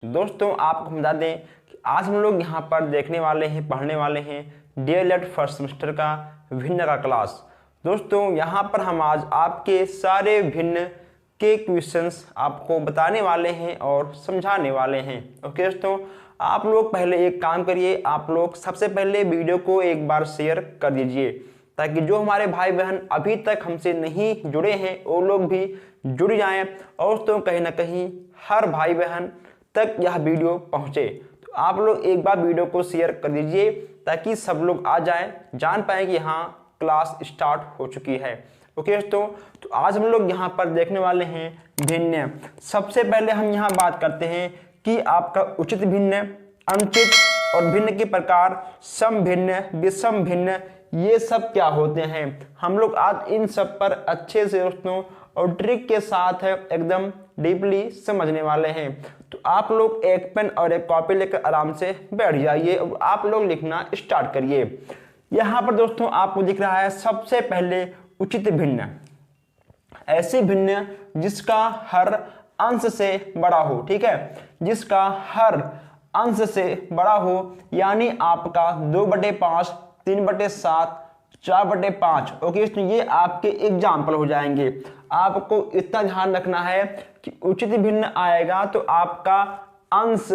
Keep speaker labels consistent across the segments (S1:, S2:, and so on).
S1: दोस्तों आपको हम बता दें कि आज हम लोग यहाँ पर देखने वाले हैं, पढ़ने वाले हैं डीएलएड फर्स्ट सेमेस्टर का भिन्न का क्लास। दोस्तों यहाँ पर हम आज आपके सारे भिन्न के क्वेश्चंस आपको बताने वाले हैं और समझाने वाले हैं। ओके दोस्तों, आप लोग पहले एक काम करिए, आप लोग सबसे पहले वीडियो को एक बार शेयर कर दीजिए ताकि जो हमारे भाई बहन अभी तक हमसे नहीं जुड़े हैं वो लोग भी जुड़ जाएं और तो कहीं ना कहीं हर भाई बहन तक यह वीडियो पहुंचे। तो आप लोग एक बार वीडियो को शेयर कर दीजिए ताकि सब लोग आ जाएं, जान पाएं कि हाँ क्लास स्टार्ट हो चुकी है। ओके दोस्तों, तो आज हम लोग यहाँ पर देखने वाले हैं भिन्न। सबसे पहले हम यहाँ बात करते हैं कि आपका उचित भिन्न, अनुचित और भिन्न के प्रकार, सम भिन्न, विषम भिन्न, ये सब क्या होते हैं। हम लोग आज इन सब पर अच्छे से दोस्तों और ट्रिक के साथ है एकदम डीपली समझने वाले हैं। तो आप लोग एक पेन और एक कॉपी लेकर आराम से बैठ जाइए और आप लोग लिखना स्टार्ट करिए। यहाँ पर दोस्तों आपको दिख रहा है सबसे पहले उचित भिन्न, ऐसे भिन्न जिसका हर अंश से बड़ा हो। ठीक है, जिसका हर अंश से बड़ा हो, यानी आपका 2/5, 3/7, 4/5। ओके, तो ये आपके एग्जाम्पल हो जाएंगे। आपको इतना ध्यान रखना है कि उचित भिन्न आएगा तो आपका अंश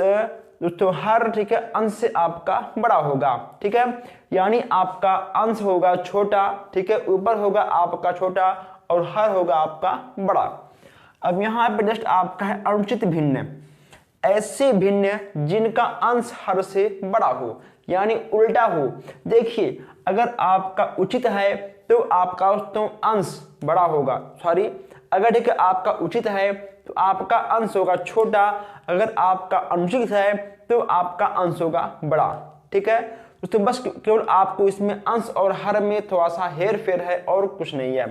S1: दोस्तों हर, ठीक है, अंश से आपका बड़ा होगा। ठीक है, यानी आपका अंश होगा छोटा, ठीक है, ऊपर होगा आपका छोटा और हर होगा आपका बड़ा। अब यहाँ पे जस्ट आपका है अनुचित भिन्न, ऐसे भिन्न जिनका अंश हर से बड़ा हो, यानी उल्टा हो। देखिए, अगर आपका उचित है तो आपका दोस्तों अंश बड़ा होगा, सॉरी, अगर ठीक है आपका उचित है तो आपका अंश होगा छोटा, अगर आपका अनुचित है तो आपका अंश होगा बड़ा। ठीक है दोस्तों, बस केवल आपको इसमें अंश और हर में थोड़ा सा हेर फेर है और कुछ नहीं है।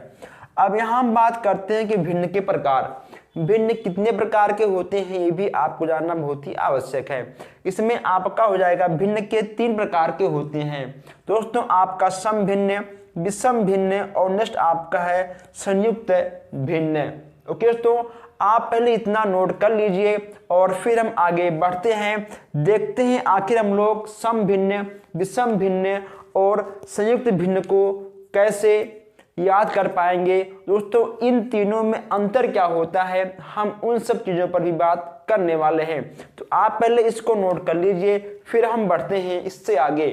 S1: अब यहाँ हम बात करते हैं कि भिन्न के प्रकार। भिन्न कितने प्रकार के होते हैं ये भी आपको जानना बहुत ही आवश्यक है। इसमें आपका हो जाएगा भिन्न के 3 प्रकार के होते हैं दोस्तों, आपका सम भिन्न, विषम भिन्न और नेक्स्ट आपका है संयुक्त भिन्न। ओके दोस्तों, आप पहले इतना नोट कर लीजिए और फिर हम आगे बढ़ते हैं, देखते हैं आखिर हम लोग सम भिन्न, विषम भिन्न और संयुक्त भिन्न को कैसे याद कर पाएंगे। दोस्तों इन तीनों में अंतर क्या होता है, हम उन सब चीजों पर भी बात करने वाले हैं। तो आप पहले इसको नोट कर लीजिए, फिर हम बढ़ते हैं इससे आगे।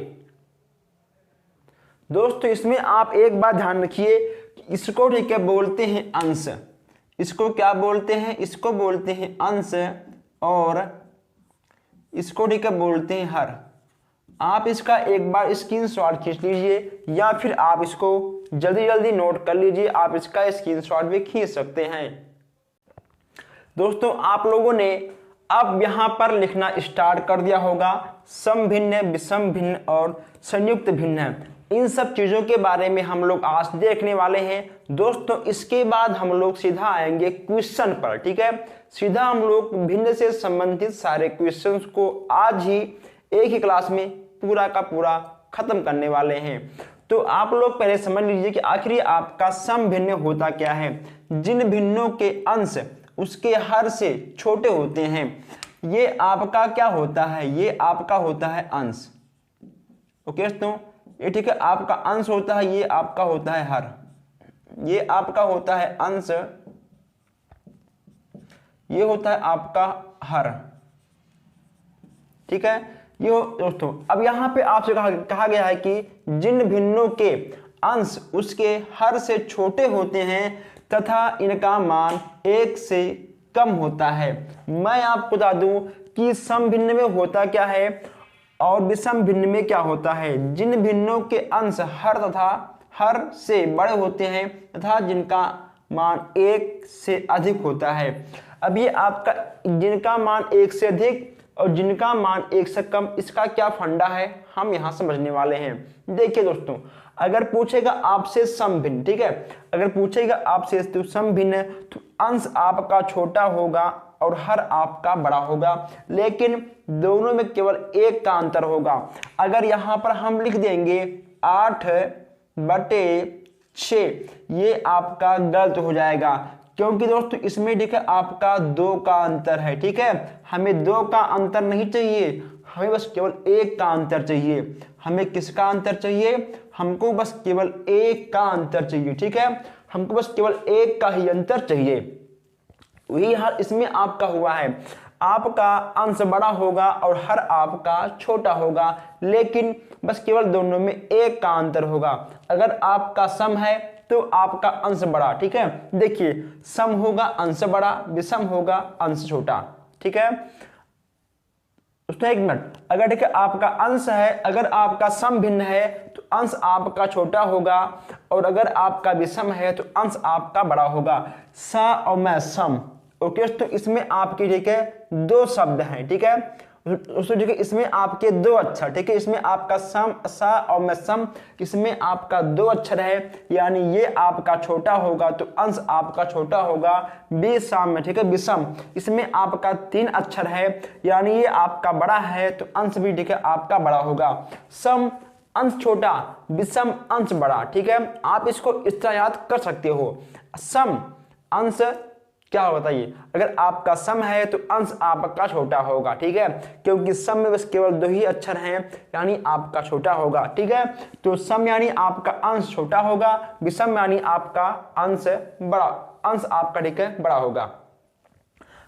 S1: दोस्तों इसमें आप एक बात ध्यान रखिए, इसको ठीक है बोलते हैं अंश। इसको क्या बोलते हैं, इसको बोलते हैं अंश और इसको ठीक है बोलते हैं हर। आप इसका एक बार स्क्रीनशॉट खींच लीजिए या फिर आप इसको जल्दी जल्दी नोट कर लीजिए, आप इसका स्क्रीनशॉट भी खींच सकते हैं। दोस्तों आप लोगों ने अब यहां पर लिखना स्टार्ट कर दिया होगा सम भिन्न, विषम भिन्न और संयुक्त भिन्न। इन सब चीजों के बारे में हम लोग आज देखने वाले हैं दोस्तों। इसके बाद हम लोग सीधा आएंगे क्वेश्चन पर। ठीक है, सीधा हम लोग भिन्न से संबंधित सारे क्वेश्चंस को आज ही एक ही क्लास में पूरा का पूरा खत्म करने वाले हैं। तो आप लोग पहले समझ लीजिए कि आखिर आपका सम भिन्न होता क्या है। जिन भिन्नों के अंश उसके हर से छोटे होते हैं, ये आपका क्या होता है, ये आपका होता है अंश। ओके दोस्तों, ये ठीक है आपका अंश होता है, ये आपका होता है हर, ये आपका होता है अंश, ये होता है आपका हर। ठीक है, ये दोस्तों अब यहां पे आपसे कहा गया है कि जिन भिन्नों के अंश उसके हर से छोटे होते हैं तथा इनका मान 1 से कम होता है। मैं आपको बता दूं कि सम भिन्न में होता क्या है और विषम भिन्न में क्या होता है। जिन भिन्नों के अंश हर तथा हर से बड़े होते हैं तथा जिनका मान 1 से अधिक होता है। अब ये आपका जिनका मान 1 से अधिक और जिनका मान 1 से कम, इसका क्या फंडा है हम यहां समझने वाले हैं। देखिए दोस्तों, अगर पूछेगा आपसे सम भिन्न, ठीक है, अगर पूछेगा आपसे तो सम भिन्न, तो अंश आपका छोटा होगा और हर आपका बड़ा होगा, लेकिन दोनों में केवल एक का अंतर होगा। अगर यहां पर हम लिख देंगे 8/6, ये आपका गलत हो जाएगा। क्योंकि दोस्तों इसमें ठीक है आपका 2 का अंतर है। ठीक है, हमें 2 का अंतर नहीं चाहिए, हमें बस केवल 1 का अंतर चाहिए। हमें किसका अंतर चाहिए? हमको बस केवल 1 का अंतर चाहिए। ठीक है, हमको बस केवल 1 का ही अंतर चाहिए। वही हाल इसमें आपका हुआ है, आपका अंश बड़ा होगा और हर आपका छोटा होगा, लेकिन बस केवल दोनों में 1 का अंतर होगा। अगर आपका सम है तो आपका अंश बड़ा। ठीक है, देखिए सम होगा अंश बड़ा, विषम होगा अंश छोटा। ठीक है, उसमें 1 मिनट, अगर ठीक है आपका अंश है, अगर आपका सम भिन्न है तो अंश आपका छोटा होगा, और अगर आपका विषम है तो अंश आपका बड़ा होगा। स और मैं सम। ओके, तो इसमें आपके ठीक है 2 शब्द हैं। ठीक है, उसको ठीक है इसमें आपके 2 अक्षर। ठीक है, इसमें आपका सम स और मैं सम, इसमें आपका 2 अक्षर है, यानी ये आपका छोटा होगा तो अंश आपका छोटा होगा। विषम में ठीक है विषम, इसमें आपका 3 अक्षर है, यानी ये आपका बड़ा है तो अंश भी ठीक है आपका बड़ा होगा। सम अंश छोटा, विषम अंश बड़ा। ठीक है, आप इसको इस तरह याद कर सकते हो। सम अंश क्या हो बताइए, अगर आपका सम है तो अंश आपका छोटा होगा। ठीक है, क्योंकि सम में बस केवल 2 ही अक्षर हैं, यानी आपका छोटा होगा। ठीक है, तो सम यानी आपका अंश छोटा होगा, विषम यानी आपका अंश बड़ा, अंश आपका ठीक है बड़ा होगा,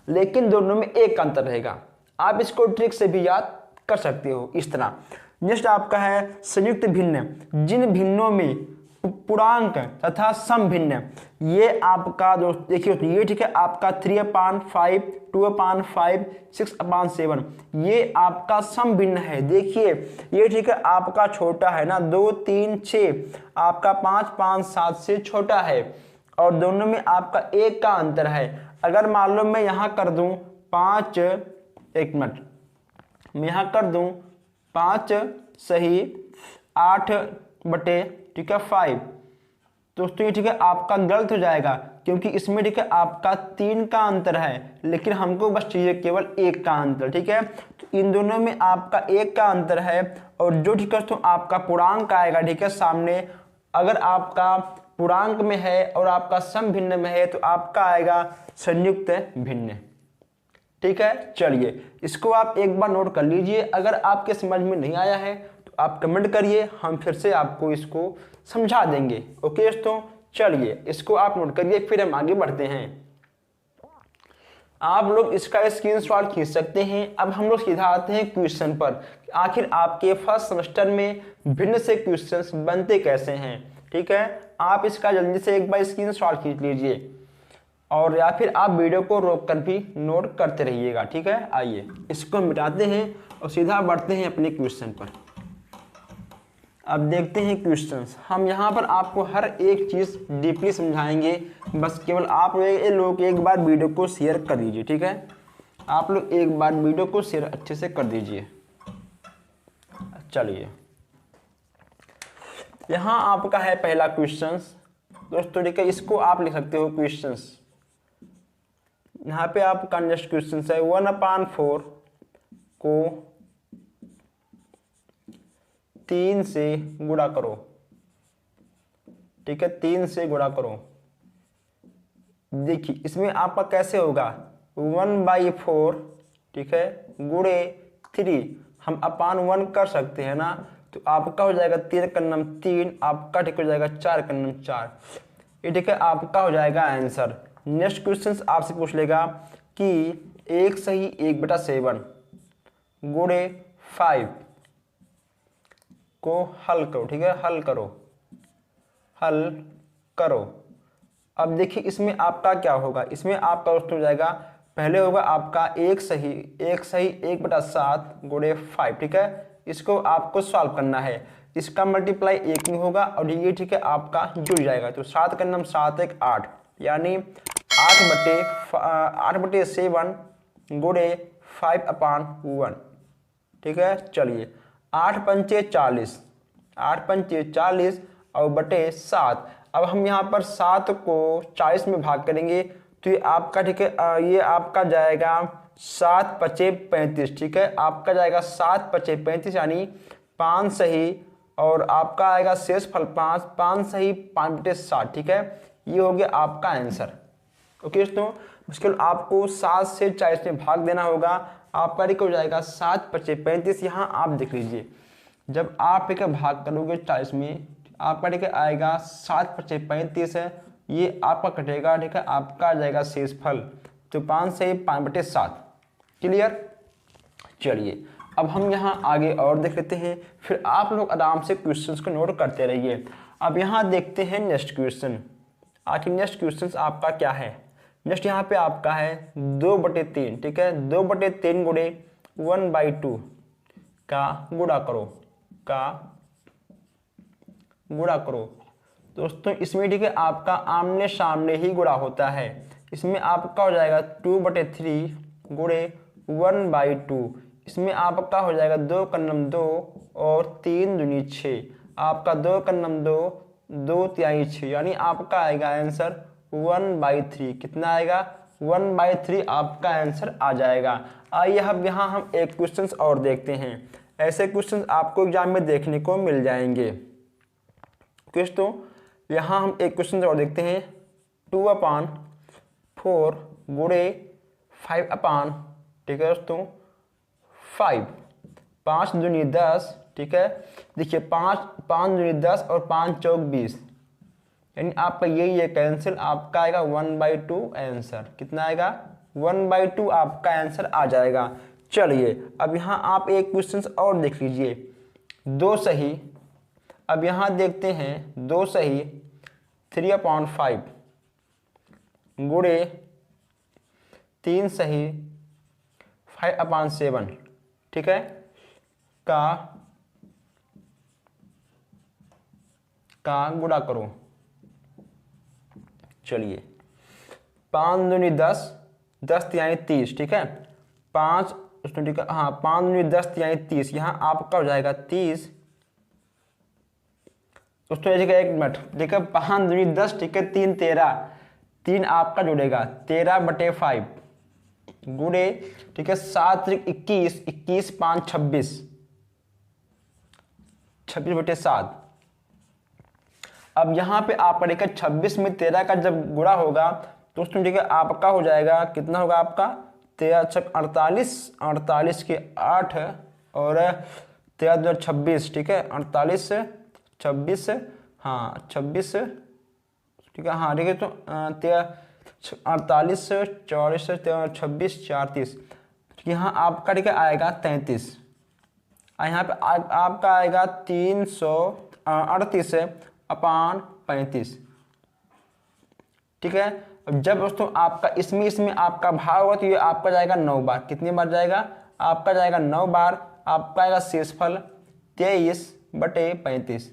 S1: लेकिन दोनों में 1 का अंतर रहेगा। आप इसको ट्रिक से भी याद कर सकते हो इस तरह। नेक्स्ट आपका है संयुक्त भिन्न। जिन भिन्नों में पूर्णांक तथा सम भिन्न, ये आपका दोस्त देखिए, ये ठीक है आपका 3/5, 2/5, 6/7, ये आपका सम भिन्न है। देखिए ये ठीक है आपका छोटा है ना, 2, 3, 6, आपका 5, 5, 7 से छोटा है, और दोनों में आपका 1 का अंतर है। अगर मान लो मैं यहाँ कर दूं 5, 1 मिनट, मैं यहाँ कर दूं 5 सही 8/5, दोस्तों ये ठीक है आपका गलत हो जाएगा, क्योंकि इसमें ठीक है आपका 3 का अंतर है, लेकिन हमको बस चाहिए केवल 1 का अंतर। ठीक है, तो इन दोनों में आपका 1 का अंतर है, और जो ठीक है तो आपका पूर्णांक आएगा ठीक है सामने। अगर आपका पूर्णांक में है और आपका सम भिन्न में है तो आपका आएगा संयुक्त भिन्न। ठीक है, चलिए इसको आप एक बार नोट कर लीजिए। अगर आपके समझ में नहीं आया है तो आप कमेंट करिए, हम फिर से आपको इसको समझा देंगे। ओके दोस्तों, चलिए इसको आप नोट करिए, फिर हम आगे बढ़ते हैं। आप लोग इसका स्क्रीनशॉट खींच सकते हैं। अब हम लोग सीधा आते हैं क्वेश्चन पर। आखिर आपके फर्स्ट सेमेस्टर में भिन्न से क्वेश्चंस बनते कैसे हैं। ठीक है, आप इसका जल्दी से एक बार स्क्रीनशॉट खींच लीजिए, और या फिर आप वीडियो को रोक कर भी नोट करते रहिएगा। ठीक है, आइए इसको मिटाते हैं और सीधा बढ़ते हैं अपने क्वेश्चन पर। अब देखते हैं क्वेश्चंस। हम यहाँ पर आपको हर एक चीज़ डीपली समझाएंगे, बस केवल आप लोग एक बार वीडियो को शेयर कर दीजिए। ठीक है, आप लोग एक बार वीडियो को शेयर अच्छे से कर दीजिए। चलिए यहाँ आपका है पहला क्वेश्चंस दोस्तों। ठीक है, इसको आप लिख सकते हो क्वेश्चंस। यहाँ पे आपका नेक्स्ट क्वेश्चन है 1/4 को 3 से गुणा करो। ठीक है, 3 से गुणा करो। देखिए इसमें आपका कैसे होगा, 1/4 ठीक है गुणे 3, हम अपान 1 कर सकते हैं ना, तो आपका हो जाएगा 3 का नम 3, आपका ठीक हो जाएगा 4 का नम 4। ये ठीक है आपका हो जाएगा आंसर। नेक्स्ट क्वेश्चन आपसे पूछ लेगा कि 1 सही 1/7 गुणे 5 को हल करो। ठीक है, हल करो। अब देखिए इसमें आपका क्या होगा, इसमें आपका दोस्तों हो जाएगा, पहले होगा आपका 1 सही 1/7 गुणे 5। ठीक है, इसको आपको सॉल्व करना है। इसका मल्टीप्लाई 1 में होगा और ये ठीक है आपका जुड़ जाएगा, तो 7 का नम 7 1 8, यानी 8/7 गुणे 5/1। ठीक है, चलिए 8 पंचे 40, 8 पंचे 40 और बटे 7। अब हम यहाँ पर 7 को 40 में भाग करेंगे तो ये आपका ठीक है ये आपका जाएगा 7 पचे 35। ठीक है, आपका जाएगा 7 पचे 35, यानी 5 सही, और आपका आएगा शेष फल 5 सही 5/7। ठीक है, ये हो गया आपका आंसर। ओके दोस्तों, उसके बाद आपको 7 से 40 में भाग देना होगा, आपका हो जाएगा 7 पचे 35। यहाँ आप देख लीजिए, जब आप एक भाग करोगे 40 में, आपका आएगा 7 पचे 35 है, ये आपका कटेगा, ठीक है, आपका आ जाएगा शेष फल, तो 5 से 5/7। क्लियर। चलिए अब हम यहाँ आगे और देख लेते हैं, फिर आप लोग आराम से क्वेश्चंस को नोट करते रहिए। अब यहाँ देखते हैं नेक्स्ट क्वेश्चन। आखिर नेक्स्ट क्वेश्चन आपका क्या है। नेक्स्ट यहाँ पे आपका है 2/3, ठीक है, 2/3 गुणे 1/2 का गुणा करो, का गुणा करो। दोस्तों इसमें ठीक है आपका आमने सामने ही गुणा होता है। इसमें आपका हो जाएगा 2/3 गुणे 1/2। इसमें आपका हो जाएगा 2 का नम 2 और 3 दूनी 6। आपका 2 का नम 2, 2 तिहाई 6, यानी आपका आएगा आंसर 1/3। कितना आएगा 1/3 आपका आंसर आ जाएगा। आइए अब यहाँ हम एक क्वेश्चन और देखते हैं। ऐसे क्वेश्चन आपको एग्जाम में देखने को मिल जाएंगे। दोस्तों यहाँ हम एक क्वेश्चन और देखते हैं। 2/4 गुणे 5/, ठीक है दोस्तों, 5, 5 दूनी 10, ठीक है। देखिए 5 दूनी 10 और 5 चौक 20, यानी आपका यही है कैंसिल, आपका आएगा 1/2 आंसर। कितना आएगा 1/2 आपका आंसर आ जाएगा। चलिए अब यहाँ आप एक क्वेश्चन और देख लीजिए। 2 सही, अब यहाँ देखते हैं 2 सही 3/5 गुणे 3 सही 5/7, ठीक है, का गुणा करो। चलिए 5 दूनी 10, 10 तिहाई 30, ठीक है, 5 उसमें, ठीक है, हाँ 5 दूनी 10 तिहाई 30, यहाँ आपका हो जाएगा 30। दोस्तों ठीक है, एक मिनट, ठीक है, 5 दूनी 10, ठीक है, 3 13, 3 आपका जुड़ेगा 13/5 गुणे, ठीक है, 7 21, 21 5 26, 26/7। अब यहाँ पे आपका देखिए 26 में 13 का जब गुणा होगा तो उसमें ठीक है आपका हो जाएगा, कितना होगा आपका 13 छक 48, 48 के 8 और 13 2 26, ठीक है, 48 26, हाँ 26, ठीक है, हाँ ठीक है, तो 48 44 26 34, यहाँ आपका ठीक है आएगा 33। यहाँ पे आपका आएगा 338/35, ठीक है। अब जब दोस्तों आपका इसमें आपका भाग होगा तो ये आपका जाएगा 9 बार। कितनी बार जाएगा, आपका जाएगा 9 बार। आपका आएगा शेषफल 23/35।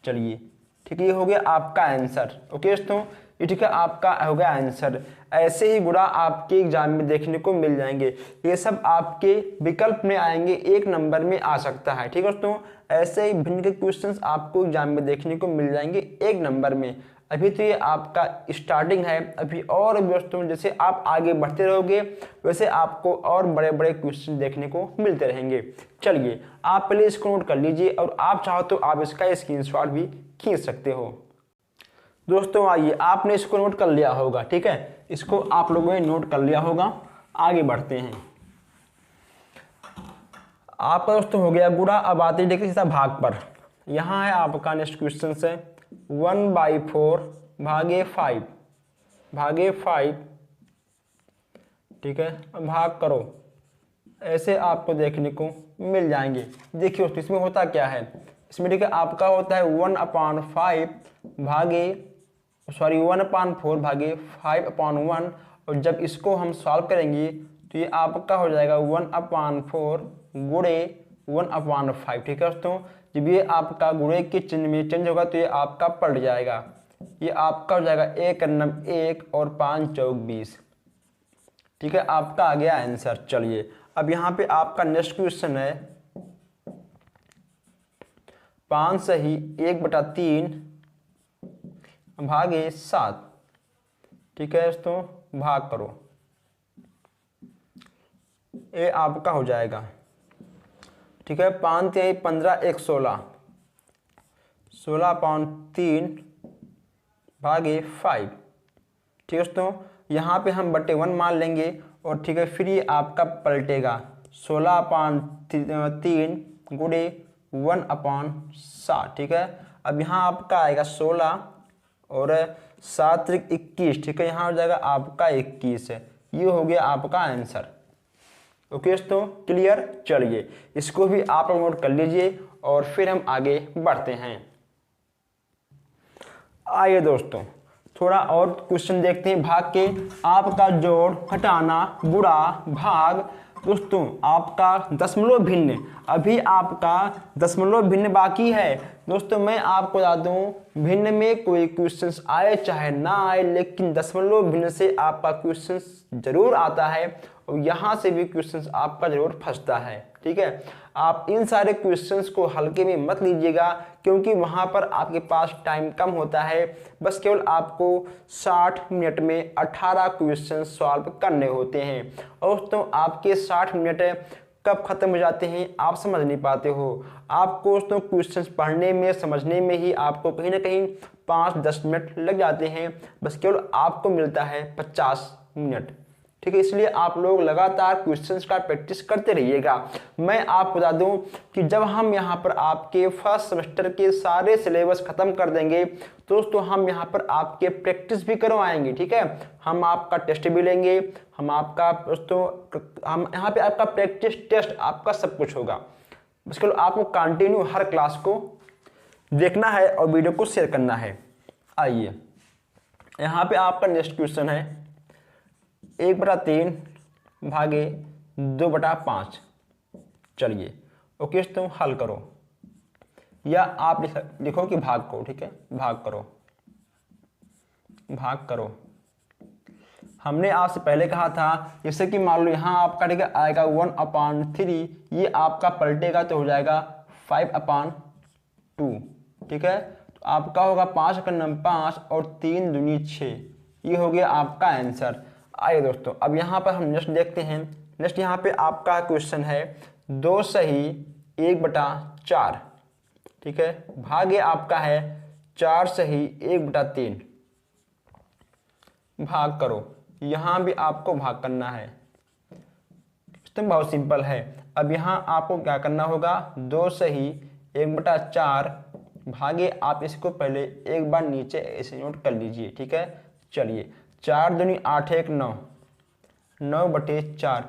S1: चलिए ठीक है, ये हो गया आपका आंसर। ओके दोस्तों, ये ठीक है आपका हो गया आंसर। ऐसे ही गुणा आपके एग्जाम में देखने को मिल जाएंगे। ये सब आपके विकल्प में आएंगे, 1 नंबर में आ सकता है। ठीक है दोस्तों, ऐसे ही भिन्न के क्वेश्चंस आपको एग्जाम में देखने को मिल जाएंगे 1 नंबर में। अभी तो ये आपका स्टार्टिंग है, अभी और दोस्तों जैसे आप आगे बढ़ते रहोगे वैसे आपको और बड़े बड़े क्वेश्चन देखने को मिलते रहेंगे। चलिए आप पहले इसको नोट कर लीजिए और आप चाहो तो आप इसका स्क्रीनशॉट भी खींच सकते हो। दोस्तों आइए, आपने इसको नोट कर लिया होगा, ठीक है, इसको आप लोगों ने नोट कर लिया होगा। आगे बढ़ते हैं। आपका दोस्तों हो गया गुणा। अब आते हैं देखिए सीधा भाग पर। यहाँ है आपका नेक्स्ट क्वेश्चन से 1/4 भागे 5, ठीक है, भाग करो। ऐसे आपको देखने को मिल जाएंगे। देखिए दोस्तों इसमें होता क्या है, इसमें ठीक है आपका होता है 1/4 भागे 5/1, और जब इसको हम सॉल्व करेंगे तो ये आपका हो जाएगा 1/4 गुणे 1/5। ठीक है दोस्तों, जब ये आपका गुणे के चिन्ह में चेंज होगा तो ये आपका पलट जाएगा। ये आपका हो जाएगा 1 × 1 और 5 चौक 20। ठीक है, आपका आ गया आंसर। चलिए अब यहाँ पे आपका नेक्स्ट क्वेश्चन है 5 सही 1/3 भागे 7। ठीक है दोस्तों, भाग करो। ये आपका हो जाएगा, ठीक है, 5 × 3 = 15, 1 16, 16/3 भागे 5। ठीक है दोस्तों, यहाँ पे हम बटे 1 मान लेंगे और ठीक है, फिर ये आपका पलटेगा 16/3 गुणे 1/7। ठीक है, अब यहाँ आपका आएगा 16 और 7 × 21। ठीक है, यहाँ हो जाएगा आपका 21 है। ये हो गया आपका आंसर। ओके दोस्तों, क्लियर। चलिए इसको भी आप नोट कर लीजिए और फिर हम आगे बढ़ते हैं। आइए दोस्तों थोड़ा और क्वेश्चन देखते हैं भाग के। आपका जोड़, घटाना, गुणा, भाग। दोस्तों आपका दशमलव भिन्न, अभी आपका दशमलव भिन्न बाकी है। दोस्तों मैं आपको बता दूं, भिन्न में कोई क्वेश्चंस आए चाहे ना आए, लेकिन दशमलव भिन्न से आपका क्वेश्चंस जरूर आता है और यहाँ से भी क्वेश्चंस आपका जरूर फंसता है। ठीक है, आप इन सारे क्वेश्चंस को हल्के में मत लीजिएगा, क्योंकि वहाँ पर आपके पास टाइम कम होता है। बस केवल आपको 60 मिनट में 18 क्वेश्चन सॉल्व करने होते हैं। और दोस्तों आपके 60 मिनट कब खत्म हो जाते हैं आप समझ नहीं पाते हो। आपको दोस्तों क्वेश्चंस पढ़ने में, समझने में ही आपको कहीं ना कहीं 5-10 मिनट लग जाते हैं। बस केवल आपको मिलता है 50 मिनट। ठीक है, इसलिए आप लोग लगातार क्वेश्चंस का प्रैक्टिस करते रहिएगा। मैं आपको बता दूं कि जब हम यहाँ पर आपके फर्स्ट सेमेस्टर के सारे सिलेबस खत्म कर देंगे दोस्तों, हम यहाँ पर आपके प्रैक्टिस भी करवाएंगे। ठीक है, हम आपका टेस्ट भी लेंगे, हम आपका दोस्तों हम यहाँ पे आपका प्रैक्टिस टेस्ट आपका सब कुछ होगा। बस केवल आपको कंटिन्यू हर क्लास को देखना है और वीडियो को शेयर करना है। आइए यहाँ पे आपका नेक्स्ट क्वेश्चन है 1/3 भागे 2/5। चलिए ओके दोस्तों, हल करो या आप लिखो कि भाग करो। ठीक है, भाग करो, भाग करो। हमने आपसे पहले कहा था, जैसे कि मान लो यहाँ आपका ठीक है आएगा 1/3, ये आपका पलटेगा तो हो जाएगा 5/2। ठीक है, तो आपका होगा 5 का नंबर 5 और 3 दूनी 6। ये हो गया आपका आंसर। आइए दोस्तों अब यहाँ पर हम नेक्स्ट देखते हैं। नेक्स्ट यहाँ पे आपका क्वेश्चन है 2 सही 1/4। ठीक है, भागे आपका है 4 सही 1/3। भाग करो, यहाँ भी आपको भाग करना है। तो बहुत सिंपल है। अब यहाँ आपको क्या करना होगा, 2 सही 1/4 भागे, आप इसको पहले एक बार नीचे ऐसे नोट कर लीजिए। ठीक है, चलिए 4 दूनी 8 1 9, 9/4।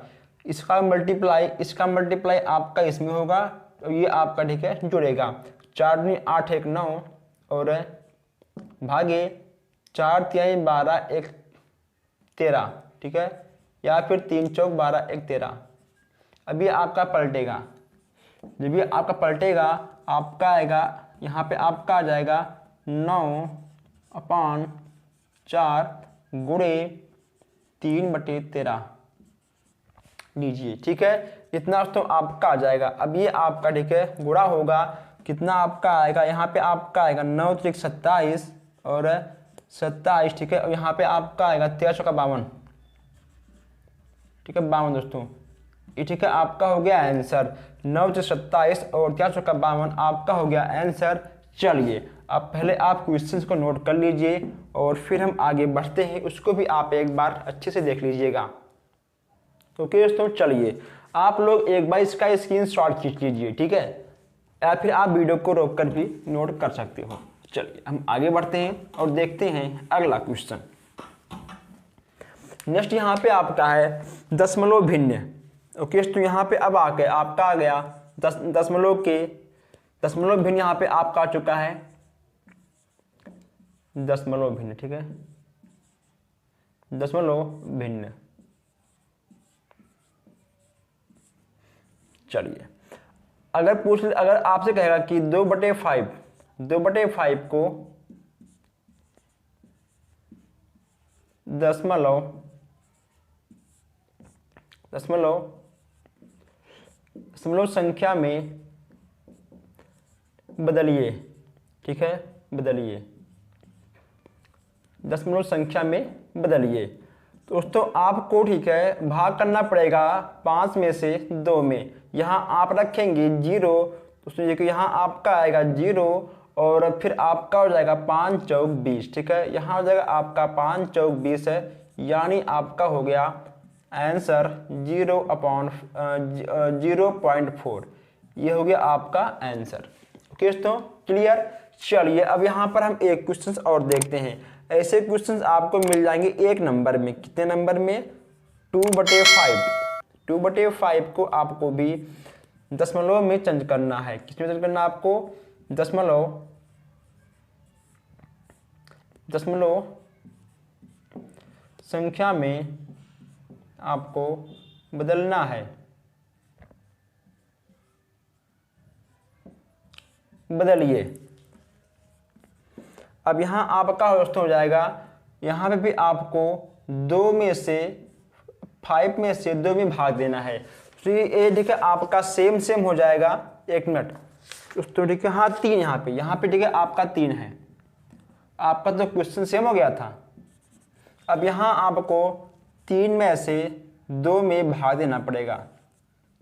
S1: इसका मल्टीप्लाई आपका इसमें होगा तो ये आपका ठीक है जुड़ेगा। 4 दूनी 8 1 9 और भागे 4 3 12 1 13। ठीक है, या फिर 3 चौक 12 1 13। अब ये आपका पलटेगा, जब ये आपका पलटेगा आपका आएगा यहाँ पे आपका आ जाएगा 9/4 गुणे 3/13 लीजिए। ठीक है, इतना तो आपका आ जाएगा। अब ये आपका ठीक है गुणा होगा, कितना आपका आएगा, यहाँ पे आपका आएगा 9 × 27 और 27। ठीक है, और यहाँ पे आपका आएगा 13 × 52। ठीक है, 52 दोस्तों। ये ठीक है आपका हो गया आंसर। 9 × 27 और 13 × 52 आपका हो गया आंसर। चलिए अब पहले आप क्वेश्चंस को नोट कर लीजिए और फिर हम आगे बढ़ते हैं, उसको भी आप एक बार अच्छे से देख लीजिएगा। ओके दोस्तों, चलिए आप लोग एक बार इसका स्क्रीनशॉट खींच लीजिए। ठीक है, या फिर आप वीडियो को रोक कर भी नोट कर सकते हो। चलिए हम आगे बढ़ते हैं और देखते हैं अगला क्वेश्चन। नेक्स्ट यहाँ पे आपका है दशमलव भिन्न। ओके तो यहाँ पे अब आके आपका आ गया दशमलव भिन्न। यहाँ पे आपका आ चुका है दशमलव भिन्न। ठीक है, दशमलव भिन्न। चलिए अगर आपसे कहेगा कि 2/5 को दशमलव संख्या में बदलिए। ठीक है, बदलिए, दशमलव संख्या में बदलिए। तो दोस्तों आपको ठीक है भाग करना पड़ेगा 5 में से 2 में। यहाँ आप रखेंगे 0, दोस्तों देखिए यहाँ आपका आएगा 0 और फिर आपका हो जाएगा 5 चौक 20, ठीक है। यहाँ हो जाएगा आपका 5 चौक 20 है, यानी आपका हो गया आंसर 0/0.4, ये हो गया आपका आंसर। ओके दोस्तों, क्लियर। चलिए अब यहाँ पर हम एक क्वेश्चन और देखते हैं। ऐसे क्वेश्चंस आपको मिल जाएंगे 1 नंबर में। कितने नंबर में? 2/5। 2/5 को आपको भी दशमलव में चेंज करना है। किसमें चेंज करना है आपको? दशमलव संख्या में आपको बदलना है। बदलिए। अब यहां आपका दोस्तों हो जाएगा, यहां पे भी आपको 2 में से 5 में से 2 में भाग देना है। तो ये ठीक है, आपका सेम हो जाएगा। 1 मिनट दोस्तों, ठीक है। हाँ 3 यहाँ पे ठीक है, आपका 3 है। आपका तो क्वेश्चन सेम हो गया था। अब यहाँ आपको 3 में से 2 में भाग देना पड़ेगा,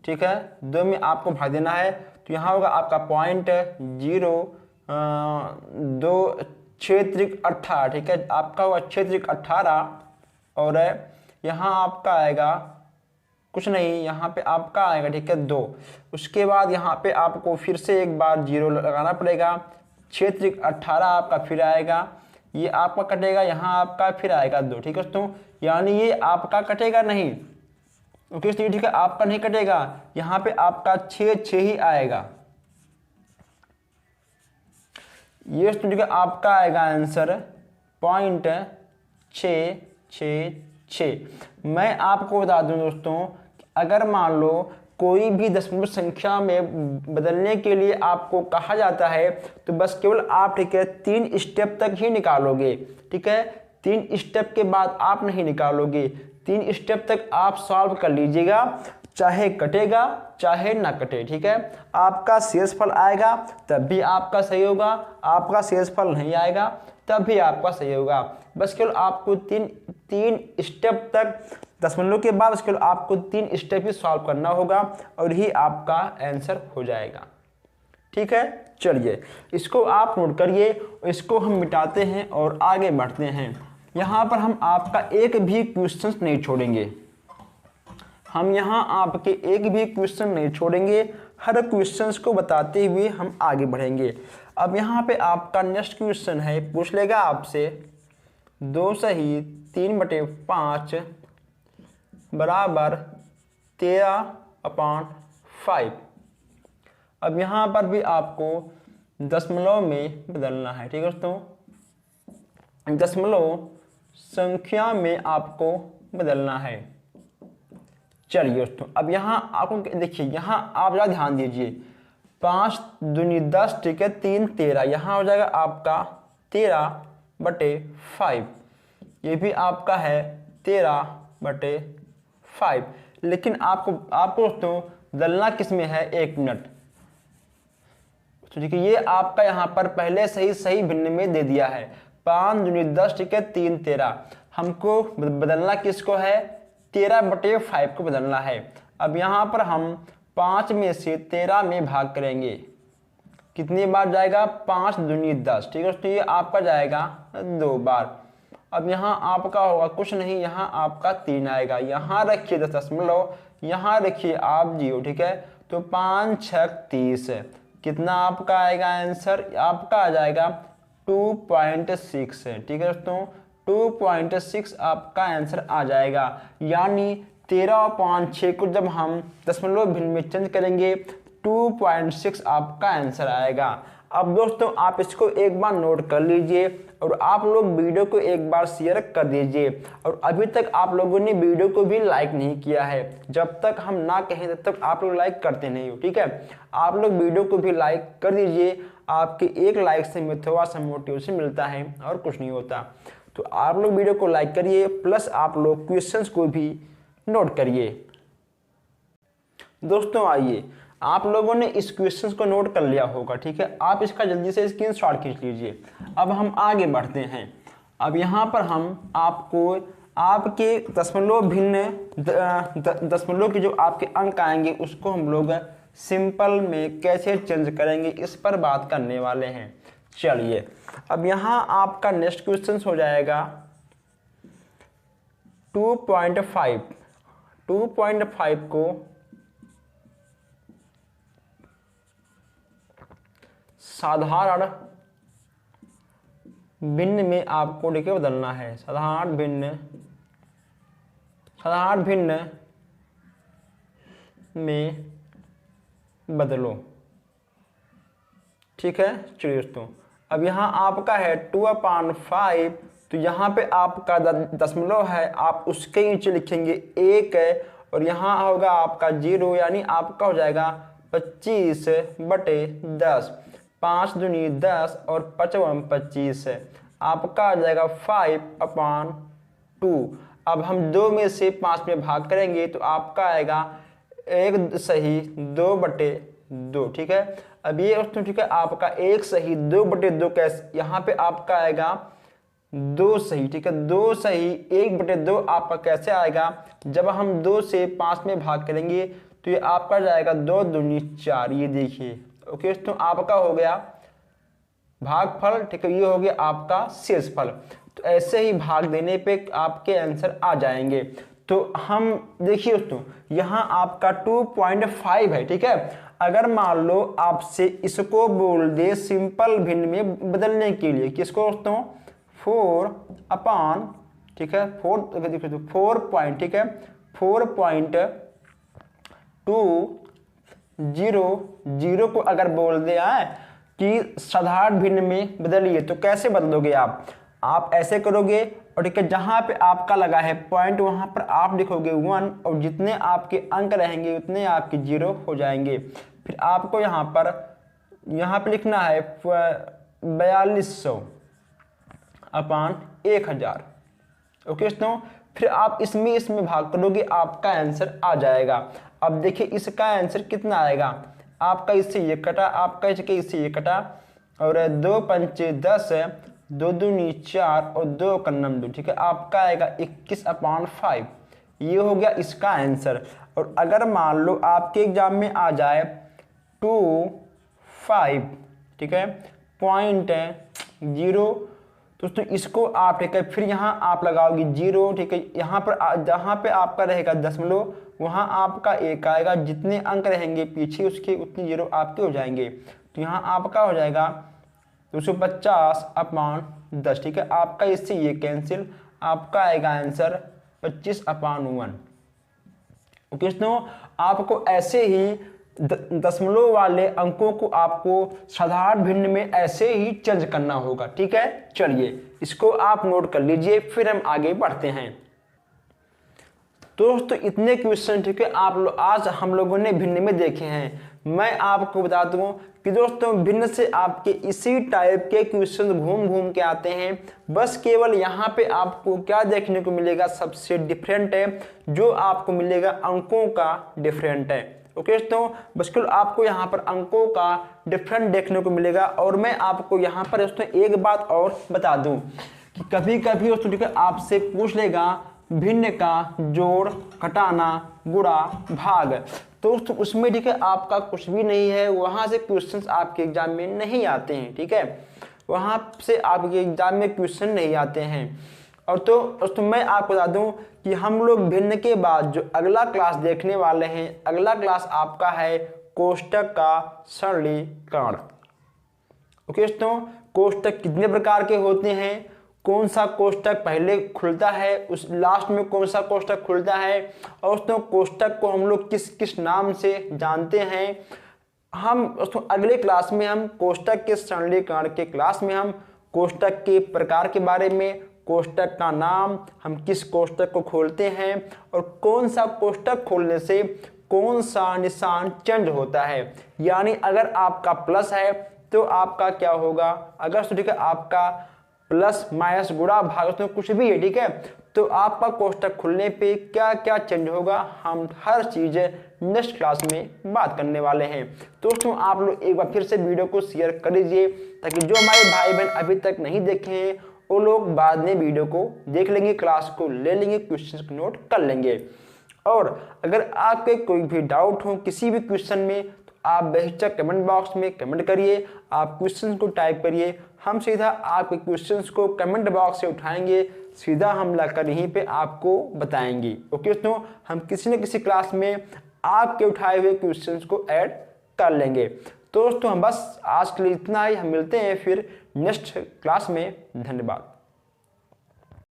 S1: ठीक है। 2 में आपको भाग देना है, तो यहाँ होगा आपका 0.02 क्षेत्रिक 18, ठीक है। आपका होगा क्षेत्रिक 18, और यहाँ आपका आएगा कुछ नहीं, यहाँ पे आपका आएगा ठीक है 2। उसके बाद यहाँ पे आपको फिर से एक बार 0 लगाना पड़ेगा। क्षेत्रिक 18 आपका फिर आएगा, ये आपका कटेगा, यहाँ आपका फिर आएगा 2, ठीक है दोस्तों। यानी ये आपका कटेगा नहीं, ओके ठीक है, आपका नहीं कटेगा। यहाँ पे आपका 6 ही आएगा। ये ठीक है, आपका आएगा आंसर 0.666। मैं आपको बता दूं दोस्तों, अगर मान लो कोई भी दशमलव संख्या में बदलने के लिए आपको कहा जाता है, तो बस केवल आप ठीक है 3 स्टेप तक ही निकालोगे, ठीक है। 3 स्टेप के बाद आप नहीं निकालोगे। 3 स्टेप तक आप सॉल्व कर लीजिएगा, चाहे कटेगा चाहे ना कटे, ठीक है। आपका शेषफल आएगा तब भी आपका सही होगा, आपका शेषफल नहीं आएगा तब भी आपका सही होगा। बस केवल आपको 3 स्टेप तक दशमलव के बाद केवल आपको 3 स्टेप ही सॉल्व करना होगा, और ही आपका आंसर हो जाएगा, ठीक है। चलिए इसको आप नोट करिए, इसको हम मिटाते हैं और आगे बढ़ते हैं। यहाँ पर हम आपका एक भी क्वेश्चन नहीं छोड़ेंगे। हम यहाँ आपके एक भी क्वेश्चन नहीं छोड़ेंगे, हर क्वेश्चन को बताते हुए हम आगे बढ़ेंगे। अब यहाँ पे आपका नेक्स्ट क्वेश्चन है, पूछ लेगा आपसे 2 सही 3/5 बराबर 13/5। अब यहाँ पर भी आपको दशमलव में बदलना है, ठीक है दोस्तों। दशमलव संख्या में आपको बदलना है। चलिए दोस्तों, अब यहाँ आपको देखिए, यहाँ आप ज़रा ध्यान दीजिए। 5 दूनी 10, ठीक है, 3 13, यहाँ हो जाएगा आपका 13/5। ये भी आपका है 13/5। लेकिन आपको दोस्तों बदलना किस में है? 1 मिनट। तो ठीक है, ये आपका यहाँ पर पहले सही भिन्न में दे दिया है। 5 दूनी 10, ठीक है, 3 13। हमको बदलना किसको है? 13/5 को बदलना है। अब यहाँ पर हम 5 में से 13 में भाग करेंगे। कितनी बार जाएगा? 5 दूनी 10, ठीक है। तो ये आपका जाएगा 2 बार। अब यहाँ आपका होगा कुछ नहीं, यहाँ आपका 3 आएगा। यहाँ रखिए दशमलव, यहाँ रखिए आप 0, ठीक है। तो 5 6 30, कितना आपका आएगा आंसर? आपका आ जाएगा 2.6 है, ठीक है दोस्तों। 2.6 आपका आंसर आ जाएगा। यानी 13/6 को जब हम दशमलव भिन्न में चेंज करेंगे 2.6 आपका आंसर आएगा। अब दोस्तों आप इसको एक बार नोट कर लीजिए, और आप लोग वीडियो को एक बार शेयर कर दीजिए। और अभी तक आप लोगों ने वीडियो को भी लाइक नहीं किया है, जब तक हम ना कहें तब तक आप लोग लाइक करते नहीं हो, ठीक है। आप लोग वीडियो को भी लाइक कर दीजिए। आपके एक लाइक से हमें थोड़ा सा मोटिवेशन मिलता है और कुछ नहीं होता। तो आप लोग वीडियो को लाइक करिए, प्लस आप लोग क्वेश्चंस को भी नोट करिए। दोस्तों आइए, आप लोगों ने इस क्वेश्चन को नोट कर लिया होगा, ठीक है। आप इसका जल्दी से स्क्रीनशॉट खींच लीजिए। अब हम आगे बढ़ते हैं। अब यहाँ पर हम आपको आपके दशमलव भिन्न दशमलव के जो आपके अंक आएंगे उसको हम लोग सिंपल में कैसे चेंज करेंगे इस पर बात करने वाले हैं। चलिए अब यहाँ आपका नेक्स्ट क्वेश्चन हो जाएगा 2.5। 2.5 को साधारण भिन्न में आपको लिख के बदलना है। साधारण भिन्न में बदलो। ठीक है, चलिए दोस्तों अब यहाँ आपका है 2/5, तो यहाँ पे आपका दशमलव है, आप उसके नीचे लिखेंगे 1 है, और यहाँ होगा आपका 0, यानी आपका हो जाएगा 25/10। 5 दूनी 10 और 5 25 है, आपका आ जाएगा 5/2। अब हम 2 में से 5 में भाग करेंगे तो आपका आएगा 1 सही 2/2। ठीक है, अब ये दोस्तों ठीक है आपका 1 सही 2/2 कैसे, यहाँ पे आपका आएगा 2 सही। ठीक है, 2 सही 1/2 आपका कैसे आएगा, जब हम 2 से 5 में भाग करेंगे तो ये आपका जाएगा 2 दूनी 4। ये देखिए ओके दोस्तों, आपका हो गया भागफल। ठीक है, ये हो गया आपका शेषफल। तो ऐसे ही भाग देने पे आपके आंसर आ जाएंगे। तो हम देखिए दोस्तों यहाँ आपका 2.5 है। ठीक है, अगर मान लो आपसे इसको बोल दे सिंपल भिन्न में बदलने के लिए, किसको दोस्तों 4/, ठीक है 4 पॉइंट, ठीक है 4.200 को अगर बोल दे कि साधारण भिन्न में बदलिए, तो कैसे बदलोगे आप ऐसे करोगे, और ठीक है जहां पे आपका लगा है पॉइंट वहां पर आप लिखोगे 1, और जितने आपके अंक रहेंगे उतने आपके 0 हो जाएंगे। फिर आपको यहाँ पे लिखना है 4200/1000। ओके दोस्तों, फिर आप इसमें भाग करोगे, आपका आंसर आ जाएगा। अब देखिए इसका आंसर कितना आएगा, आपका इससे ये कटा, आपका इससे ये कटा, और 2 पंचे 10, 2 दूनी 4 और 2 का 9। ठीक है, आपका आएगा 21/5। ये हो गया इसका आंसर। और अगर मान लो आपके एग्जाम में आ जाए 25, ठीक है 0.0, दोस्तों इसको आप ठीक है फिर यहाँ आप लगाओगे 0। ठीक है, यहाँ पर जहाँ पे आपका रहेगा दशमलव वहाँ आपका 1 आएगा, जितने अंक रहेंगे पीछे उसके उतने 0 आपके हो जाएंगे। तो यहाँ आपका हो जाएगा 250/10। ठीक है, आपका इससे ये कैंसिल, आपका आएगा आंसर 25/1। ओके दोस्तों, आपको ऐसे ही दशमलव वाले अंकों को आपको साधारण भिन्न में ऐसे ही चेंज करना होगा। ठीक है, चलिए इसको आप नोट कर लीजिए, फिर हम आगे बढ़ते हैं। दोस्तों इतने क्वेश्चन ठीक है आज हम लोगों ने भिन्न में देखे हैं। मैं आपको बता दूं कि दोस्तों भिन्न से आपके इसी टाइप के क्वेश्चन घूम के आते हैं, बस केवल यहाँ पे आपको क्या देखने को मिलेगा, सबसे डिफरेंट है जो आपको मिलेगा अंकों का डिफरेंट है। ओके दोस्तों, बस केवल आपको यहाँ पर अंकों का डिफरेंट देखने को मिलेगा। और मैं आपको यहाँ पर दोस्तों एक बात और बता दूं कि कभी कभी दोस्तों ठीक है आपसे पूछ लेगा भिन्न का जोड़, घटाना, गुणा, भाग, तो उसमें ठीक है आपका कुछ भी नहीं है, वहां से क्वेश्चंस आपके एग्जाम में नहीं आते हैं। ठीक है, वहां से आपके एग्जाम में क्वेश्चन नहीं आते हैं। और तो मैं आपको बता दूं कि हम लोग भिन्न के बाद जो अगला क्लास देखने वाले हैं, अगला क्लास आपका है कोष्टक का सरलीकरण। ओके दोस्तों, कोष्टक कितने प्रकार के होते हैं, कौन सा कोष्टक पहले खुलता है, उस लास्ट में कौन सा कोष्टक खुलता है, और दोस्तों कोष्टक को हम लोग किस किस नाम से जानते हैं। हम दोस्तों अगले क्लास में हम कोष्टक के सरलीकरण के क्लास में हम कोष्टक के प्रकार के बारे में, कोष्टक का नाम, हम किस कोष्टक को खोलते हैं, और कौन सा कोष्टक खोलने से कौन सा निशान चेंज होता है। यानी अगर आपका प्लस है तो आपका क्या होगा, अगर ठीक है आपका प्लस माइनस गुणा भाग उसमें कुछ भी है, ठीक है, तो आपका कोष्टक खुलने पे क्या क्या चेंज होगा, हम हर चीज़ नेक्स्ट क्लास में बात करने वाले हैं। दोस्तों आप लोग एक बार फिर से वीडियो को शेयर कर दीजिए, ताकि जो हमारे भाई बहन अभी तक नहीं देखे हैं वो लोग बाद में वीडियो को देख लेंगे, क्लास को ले लेंगे, क्वेश्चन को नोट कर लेंगे। और अगर आपके कोई भी डाउट हो किसी भी क्वेश्चन में, तो आप बेहिचक कमेंट बॉक्स में कमेंट करिए, आप क्वेश्चन को टाइप करिए, हम सीधा आपके क्वेश्चंस को कमेंट बॉक्स से उठाएंगे, सीधा हम लाकर यहीं पे आपको बताएंगे। ओके दोस्तों, हम किसी न किसी क्लास में आपके उठाए हुए क्वेश्चंस को ऐड कर लेंगे। तो दोस्तों हम बस आज के लिए इतना ही, हम मिलते हैं फिर नेक्स्ट क्लास में। धन्यवाद।